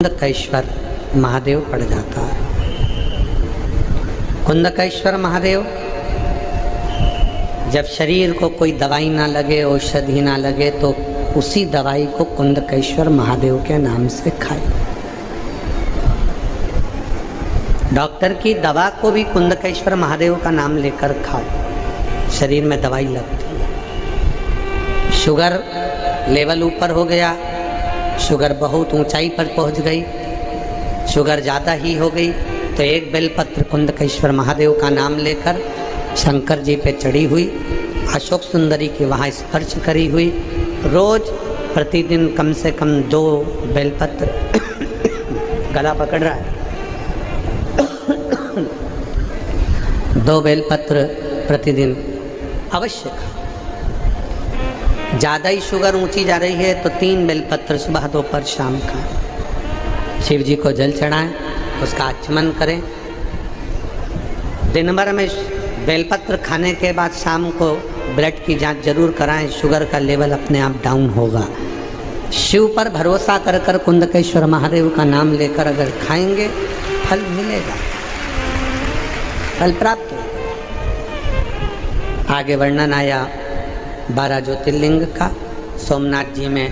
कुंदकेश्वर महादेव पड़ जाता है। कुंदकेश्वर महादेव, जब शरीर को कोई दवाई ना लगे, औषधि ना लगे, तो उसी दवाई को कुंदकेश्वर महादेव के नाम से खाए। डॉक्टर की दवा को भी कुंदकेश्वर महादेव का नाम लेकर खाओ, शरीर में दवाई लगती है। शुगर लेवल ऊपर हो गया, शुगर बहुत ऊंचाई पर पहुंच गई, शुगर ज़्यादा ही हो गई, तो एक बेलपत्र कुंदकेश्वर महादेव का नाम लेकर शंकर जी पे चढ़ी हुई, अशोक सुंदरी के वहाँ स्पर्श करी हुई, रोज प्रतिदिन कम से कम 2 बेलपत्र गला पकड़ रहा है 2 बेलपत्र प्रतिदिन अवश्य खाओ। ज़्यादा ही शुगर ऊंची जा रही है तो 3 बेलपत्र सुबह, दोपहर, शाम का। शिव जी को जल चढ़ाएं, उसका आचमन करें। दिन भर में बेलपत्र खाने के बाद शाम को ब्लड की जांच जरूर कराएं, शुगर का लेवल अपने आप डाउन होगा। शिव पर भरोसा कर कर कुंदकेश्वर महादेव का नाम लेकर अगर खाएंगे, फल मिलेगा, फल प्राप्त होगा। आगे वर्णन आया 12 ज्योतिर्लिंग का। सोमनाथ जी में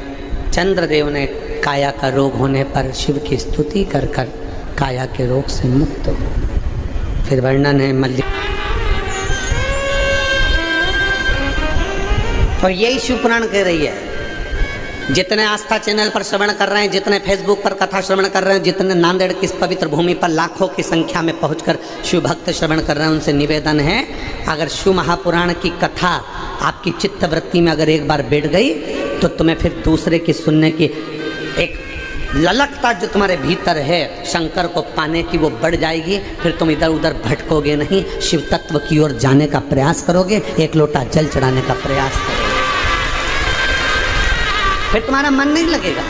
चंद्रदेव ने काया का रोग होने पर शिव की स्तुति कर कर काया के रोग से मुक्त हो। फिर वर्णन है मल्लिक, और यही शिव पुराण कह रही है। जितने आस्था चैनल पर श्रवण कर रहे हैं, जितने फेसबुक पर कथा श्रवण कर रहे हैं, जितने नांदेड़ की इस पवित्र भूमि पर लाखों की संख्या में पहुंचकर शिव भक्त श्रवण कर रहे हैं, उनसे निवेदन है, अगर शिव महापुराण की कथा आपकी चित्त वृत्ति में अगर एक बार बैठ गई, तो तुम्हें फिर दूसरे की सुनने की एक ललकता जो तुम्हारे भीतर है शंकर को पाने की, वो बढ़ जाएगी। फिर तुम इधर उधर भटकोगे नहीं, शिव तत्व की ओर जाने का प्रयास करोगे, एक लोटा जल चढ़ाने का प्रयास करोगे, फिर तुम्हारा मन नहीं लगेगा,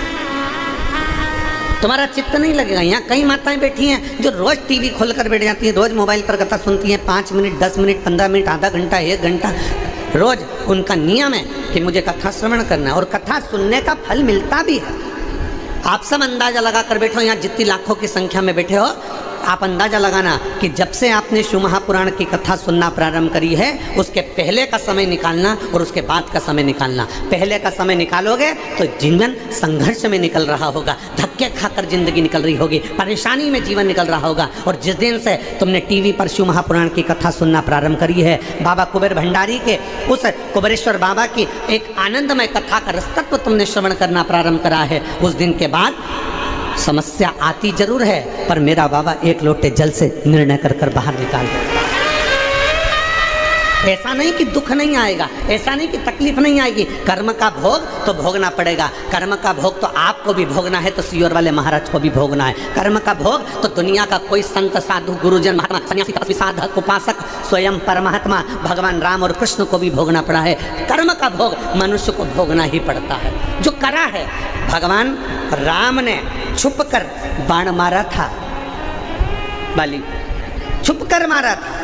तुम्हारा चित्त नहीं लगेगा। यहाँ कई माताएं बैठी हैं जो रोज टीवी खोलकर बैठ जाती हैं, रोज मोबाइल पर कथा सुनती हैं, 5 मिनट, 10 मिनट, 15 मिनट, आधा घंटा, 1 घंटा, रोज उनका नियम है कि मुझे कथा श्रवण करना है, और कथा सुनने का फल मिलता भी है। आप सब अंदाजा लगा कर बैठो, यहाँ जितनी लाखों की संख्या में बैठे हो, आप अंदाजा लगाना कि जब से आपने शिव महापुराण की कथा सुनना प्रारंभ करी है, उसके पहले का समय निकालना और उसके बाद का समय निकालना। पहले का समय निकालोगे तो जीवन संघर्ष में निकल रहा होगा, धक्के खाकर जिंदगी निकल रही होगी, परेशानी में जीवन निकल रहा होगा। और जिस दिन से तुमने टीवी पर शिव महापुराण की कथा सुनना प्रारंभ करी है, बाबा कुबेर भंडारी के उस कुबेरेश्वर बाबा की एक आनंदमय कथा का रसतत्व तुमने श्रवण करना प्रारंभ करा है, उस दिन के बाद समस्या आती जरूर है, पर मेरा बाबा एक लोटे जल से निर्णय कर कर बाहर निकाल देता है। ऐसा नहीं कि दुख नहीं आएगा, ऐसा नहीं कि तकलीफ नहीं आएगी। कर्म का भोग तो भोगना पड़ेगा, कर्म का भोग तो आपको भी भोगना है, तो सियोर वाले महाराज को भी भोगना है। कर्म का भोग तो दुनिया का कोई संत, साधु, गुरुजन, महात्मा, सन्यासी, तपस्वी, साधक, उपासक, स्वयं परमात्मा भगवान राम और कृष्ण को भी भोगना पड़ा है। कर्म का भोग मनुष्य को भोगना ही पड़ता है, जो करा है। भगवान राम ने छुपकर बाण मारा था, बाली छुपकर मारा था।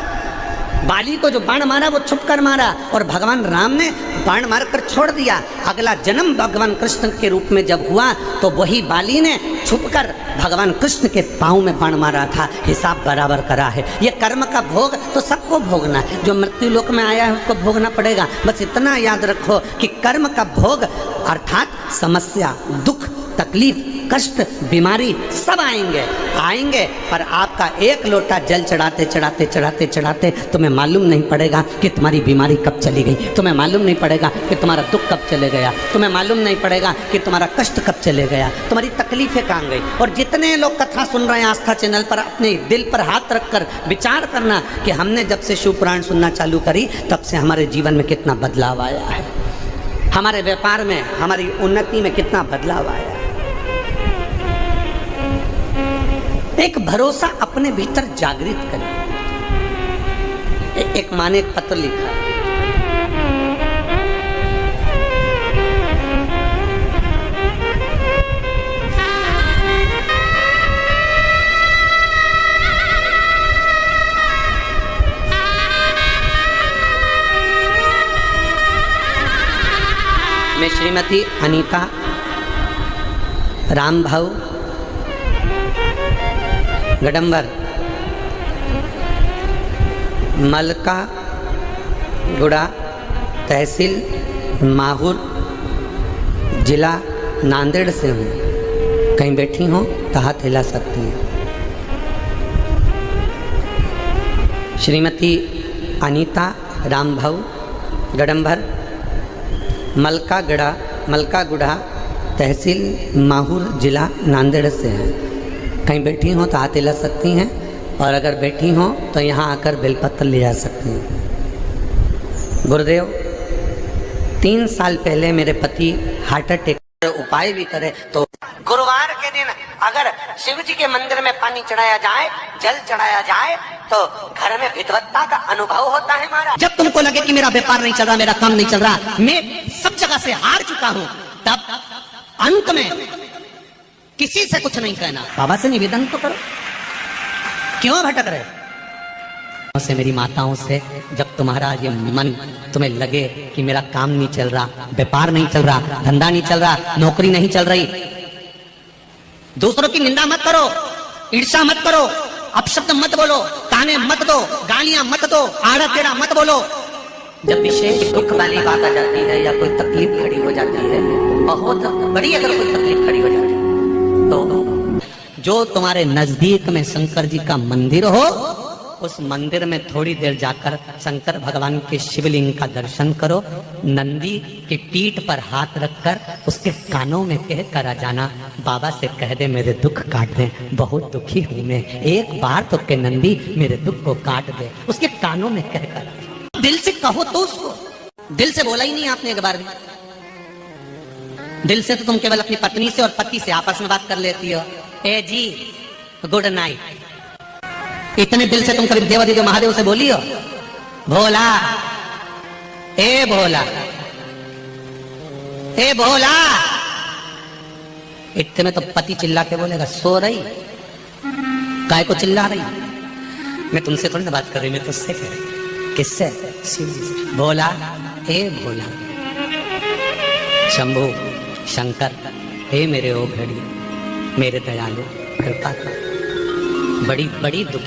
बाली को जो बाण मारा वो छुपकर मारा, और भगवान राम ने बाण मारकर छोड़ दिया। अगला जन्म भगवान कृष्ण के रूप में जब हुआ, तो वही बाली ने छुपकर भगवान कृष्ण के पाँव में बाण मारा था। हिसाब बराबर करा है। ये कर्म का भोग तो सबको भोगना है, जो मृत्यु लोक में आया है उसको भोगना पड़ेगा। बस इतना याद रखो कि कर्म का भोग अर्थात समस्या, दुख, तकलीफ, कष्ट, बीमारी सब आएंगे, पर आपका एक लोटा जल चढ़ाते चढ़ाते चढ़ाते चढ़ाते तुम्हें मालूम नहीं पड़ेगा कि तुम्हारी बीमारी कब चली गई, तुम्हें मालूम नहीं पड़ेगा कि तुम्हारा दुख कब चले गया, तुम्हें मालूम नहीं पड़ेगा कि तुम्हारा कष्ट कब चले गया, तुम्हारी तकलीफें कहाँ गई। और जितने लोग कथा सुन रहे हैं आस्था चैनल पर, अपने दिल पर हाथ रखकर विचार करना कि हमने जब से शिव पुराण सुनना चालू करी, तब से हमारे जीवन में कितना बदलाव आया है, हमारे व्यापार में, हमारी उन्नति में कितना बदलाव आया है। एक भरोसा अपने भीतर जागृत करें। एक माँ ने एक पत्र लिखा, मैं श्रीमती अनीता राम भाऊ गडम्बर, मलका गुड़ा, तहसील माहौर, जिला नांदेड़ से हूँ। कहीं बैठी हो तो हाथ हिला सकती हैं। श्रीमती अनीता रामभाऊ, गडम्बर, मलका गुड़ा, तहसील माहौर, जिला नांदेड़ से हैं। कहीं बैठी हो तो हाथ हिला सकती हैं, और अगर बैठी हो तो यहाँ आकर बेलपत्र ले जा सकती हैं। गुरुदेव, 3 साल पहले मेरे पति हार्ट अटैक, उपाय भी करे तो गुरुवार के दिन अगर शिव जी के मंदिर में पानी चढ़ाया जाए, जल चढ़ाया जाए, तो घर में विद्वत्ता का अनुभव होता है महाराज। जब तुमको लगे कि मेरा व्यापार नहीं चल रहा, मेरा काम नहीं चल रहा, मैं सब जगह से हार चुका हूँ, तब अंत में किसी से कुछ नहीं कहना, बाबा से निवेदन तो करो। क्यों भटक रहे से मेरी माताओं से, जब तुम्हारा ये मन तुम्हें लगे कि मेरा काम नहीं चल रहा, व्यापार नहीं चल रहा, धंधा नहीं चल रहा, नौकरी नहीं चल रही, दूसरों की निंदा मत करो, ईर्ष्या मत करो, अपशब्द मत बोलो, ताने मत दो, गालियां मत दो, आड़ा टेढ़ा मत बोलो। जब विशेष दुख वाली बात आ जाती है या कोई तकलीफ खड़ी हो जाती है, बहुत बड़ी अगर कोई तकलीफ खड़ी हो जाती है, तो जो तुम्हारे नजदीक में शंकर जी का मंदिर हो, उस मंदिर में थोड़ी देर जाकर शंकर भगवान के शिवलिंग का दर्शन करो। नंदी की पीठ पर हाथ रखकर उसके कानों में कह कर आ जाना, बाबा से कह दे मेरे दुख काट दे, बहुत दुखी हूं मैं, एक बार तो के नंदी मेरे दुख को काट दे। उसके कानों में कहकर दिल से कहो तो उसको, दिल से बोला ही नहीं आपने एक बार भी। दिल से तो तुम केवल अपनी पत्नी से और पति से आपस में बात कर लेती हो, ए जी गुड नाइट, इतने दिल से तुम कभी देवादिदेव महादेव से बोली हो, भोला ए भोला ए भोला, इतने में तो पति चिल्ला के बोलेगा सो रही, काय को चिल्ला रही, मैं तुमसे थोड़ी ना बात कर रही, मैं तुझसे कह रही। किससे? शिव जी से। भोला ए भोला, शंभू शंकर, हे मेरे ओ घड़ी, मेरे दयालु कृपा कर, बड़ी बड़ी दुख